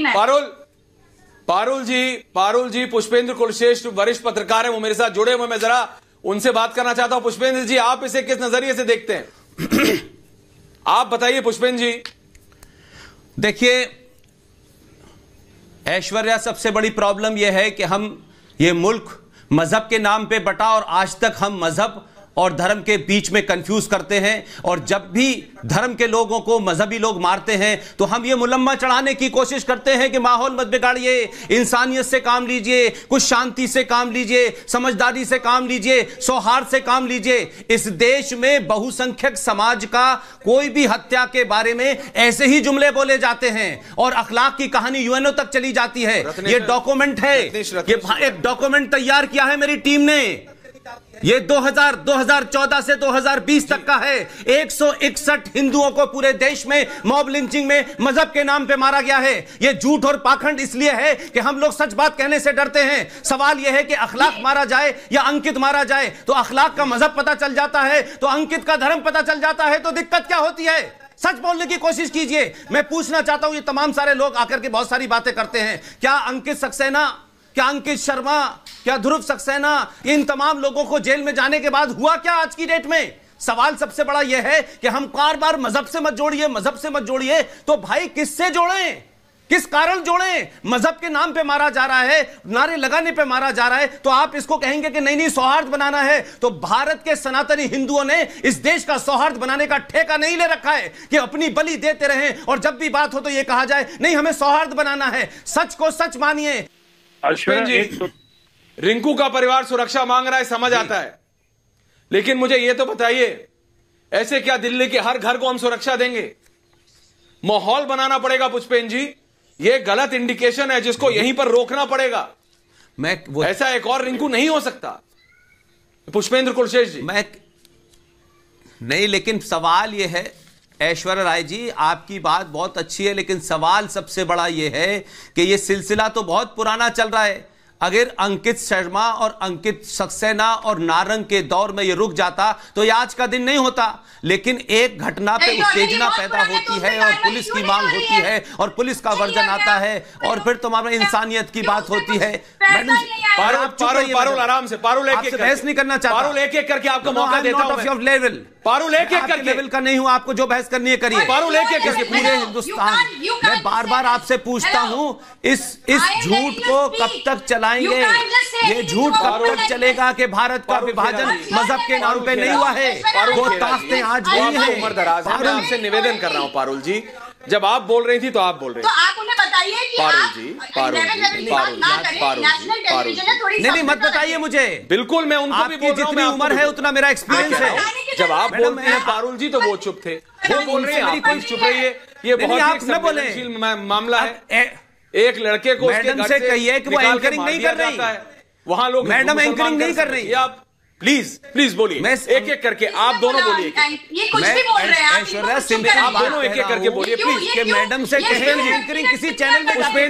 देखना है। पारुल जी, पुष्पेंद्र कुलश्रेष्ठ वरिष्ठ पत्रकार है, वो मेरे साथ जुड़े हुए, मैं जरा उनसे बात करना चाहता हूं। पुष्पेंद्र जी, आप इसे किस नजरिए से देखते हैं? आप बताइए पुष्पेंद्र जी। देखिए ऐश्वर्या, सबसे बड़ी प्रॉब्लम यह है कि ये मुल्क मजहब के नाम पे बटा और आज तक हम मजहब और धर्म के बीच में कंफ्यूज करते हैं, और जब भी धर्म के लोगों को मजहबी लोग मारते हैं तो हम ये मुलम्मा चढ़ाने की कोशिश करते हैं कि माहौल मत बिगाड़िए, इंसानियत से काम लीजिए, कुछ शांति से काम लीजिए, समझदारी से काम लीजिए, सौहार्द से काम लीजिए। इस देश में बहुसंख्यक समाज का कोई भी हत्या के बारे में ऐसे ही जुमले बोले जाते हैं और अखलाक की कहानी यूएनओ तक चली जाती है। ये डॉक्यूमेंट है, ये एक डॉक्यूमेंट तैयार किया है मेरी टीम ने, ये 2014 से 2020 तक का है। 161 हिंदुओं को पूरे देश में मॉब लिंचिंग में मजहब के नाम पे मारा गया है। ये झूठ और पाखंड इसलिए है कि हम लोग सच बात कहने से डरते हैं। सवाल यह है कि अखलाक मारा जाए या अंकित मारा जाए, तो अखलाक का मजहब पता चल जाता है, तो अंकित का धर्म पता चल जाता है, तो दिक्कत क्या होती है? सच बोलने की कोशिश कीजिए। मैं पूछना चाहता हूं, ये तमाम सारे लोग आकर के बहुत सारी बातें करते हैं, क्या अंकित सक्सेना, क्या अंकित शर्मा, क्या ध्रुव सक्सेना, इन तमाम लोगों को जेल में जाने के बाद हुआ क्या आज की डेट में? सवाल सबसे बड़ा यह है कि हम बार बार मजहब से मत जोड़िए, मजहब से मत जोड़िए, तो भाई किससे जोड़ें, किस कारण जोड़ें? मजहब के नाम पे मारा जा रहा है, नारे लगाने पे मारा जा रहा है, तो आप इसको कहेंगे कि नहीं सौहार्द बनाना है। तो भारत के सनातनी हिंदुओं ने इस देश का सौहार्द बनाने का ठेका नहीं ले रखा है कि अपनी बलि देते रहें और जब भी बात हो तो यह कहा जाए नहीं हमें सौहार्द बनाना है। सच को सच मानिए। अश्विन जी, रिंकू का परिवार सुरक्षा मांग रहा है, समझ आता है, लेकिन मुझे यह तो बताइए, ऐसे क्या दिल्ली के हर घर को हम सुरक्षा देंगे? माहौल बनाना पड़ेगा पुष्पेंद्र जी, यह गलत इंडिकेशन है जिसको यहीं पर रोकना पड़ेगा। ऐसा एक और रिंकू नहीं हो सकता। पुष्पेंद्र कुलश्रेष्ठ जी, नहीं, लेकिन सवाल यह है ऐश्वर्या राय जी, आपकी बात बहुत अच्छी है, लेकिन सवाल सबसे बड़ा यह है कि यह सिलसिला तो बहुत पुराना चल रहा है। अगर अंकित शर्मा और अंकित सक्सेना और नारंग के दौर में ये रुक जाता तो ये आज का दिन नहीं होता, लेकिन एक घटना पे उत्तेजना पैदा होती है और पुलिस की मांग होती है और पुलिस का वर्जन आता है और फिर तुम्हारा इंसानियत की बात होती है। पारुल आराम से, पारुल एक बहस नहीं करना चाहता, पारुल एक करके आपको मौका देता हूं। लेवल पारुल एक करके लेवल का नहीं हूं, आपको जो बहस करनी है करिए। पारुल एक करके पूरे हिंदुस्तान, मैं बार बार आपसे पूछता हूं, इस झूठ को कब तक चलाएंगे? ये झूठ कब तक चलेगा कि भारत का विभाजन मजहब के नाम पे नहीं हुआ है? वो ताकतें आज नहीं है। उम्र दराज है, मैं आपसे निवेदन कर रहा हूं पारुल जी, जब आप बोल रही थी तो आप बोल रहे थे, तो आप उन्हें बताइए कि पारुल जी, नहीं मत बताइए मुझे। बिल्कुल, मैं उनको भी बोल रहा हूं, जितनी उम्र है उतना मेरा एक्सपीरियंस है। जब आप बोल रहे हैं पारुल जी तो वो चुप थे, वो बोल रहे हैं कोई चुप रही है। ये बहुत संवेदनशील मामला है। एक लड़के को मैडम से कहिए कि वो एंकरिंग नहीं कर रही है, वहां लोग मैडम एंकरिंग नहीं कर रही। आप प्लीज बोलिए, एक एक करके आप दोनों बोलिए। ये कुछ भी बोल रहे हैं ऐश्वर्या सिंह, आप दोनों एक एक करके बोलिए प्लीज, कि मैडम से कहें एंकरिंग किसी चैनल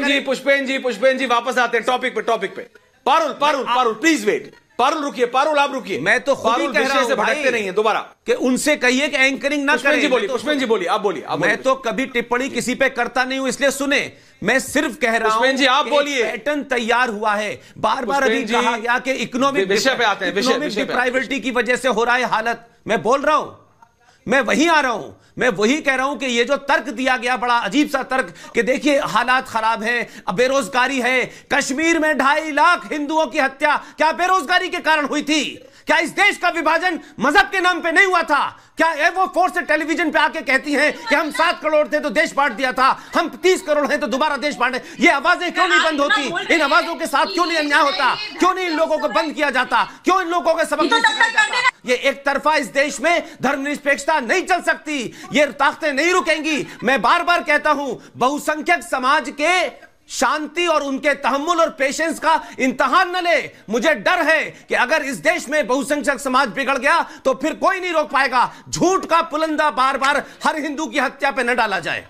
में। पुष्पेंद्र जी वापस आते हैं टॉपिक पे। पारुल प्लीज वेट, पारुल रुकिए, पारुल आप रुकिए। मैं तो खुद ही कह रहा हूं, भटकते नहीं है दोबारा, कि उनसे कहिए कि एंकरिंग ना करें। पुष्पेंद्र जी बोलिए, आप बोलिए। मैं तो कभी टिप्पणी किसी पे करता नहीं हूं, इसलिए सुने, मैं सिर्फ कह रहा हूं। पुष्पेंद्र जी आप बोलिए। पैटर्न तैयार हुआ है, बार बार अभी कहा गया कि इकोनॉमिक विषय पे आते हैं, इकोनॉमिक डिप्राइविटी की वजह से हो रहा है हालत। मैं बोल रहा हूं, मैं वही आ रहा हूं, मैं वही कह रहा हूं कि ये जो तर्क दिया गया, बड़ा अजीब सा तर्क, कि देखिए हालात खराब हैं, बेरोजगारी है, कश्मीर में 2.5 लाख हिंदुओं की हत्या क्या बेरोजगारी के कारण हुई थी? क्या इस देश का विभाजन मजहब के नाम पे नहीं हुआ था? क्या वो फोर्स टेलीविजन पे आके कहती हैं कि हम 7 करोड़ थे तो देश बांट दिया था, हम 30 करोड़ हैं तो दोबारा देश बांटे? ये आवाजें क्यों नहीं बंद होती? इन आवाजों के साथ क्यों नहीं अन्याय होता? क्यों नहीं इन लोगों को बंद किया जाता? क्यों इन लोगों को सबक नहीं सिखाया जाता? ये एक तरफा इस देश में धर्मनिरपेक्षता नहीं चल सकती, ये ताकतें नहीं रुकेंगी। मैं बार बार कहता हूं, बहुसंख्यक समाज के शांति और उनके तहम्मुल और पेशेंस का इम्तिहान न ले। मुझे डर है कि अगर इस देश में बहुसंख्यक समाज बिगड़ गया तो फिर कोई नहीं रोक पाएगा। झूठ का पुलंदा बार बार हर हिंदू की हत्या पे न डाला जाए।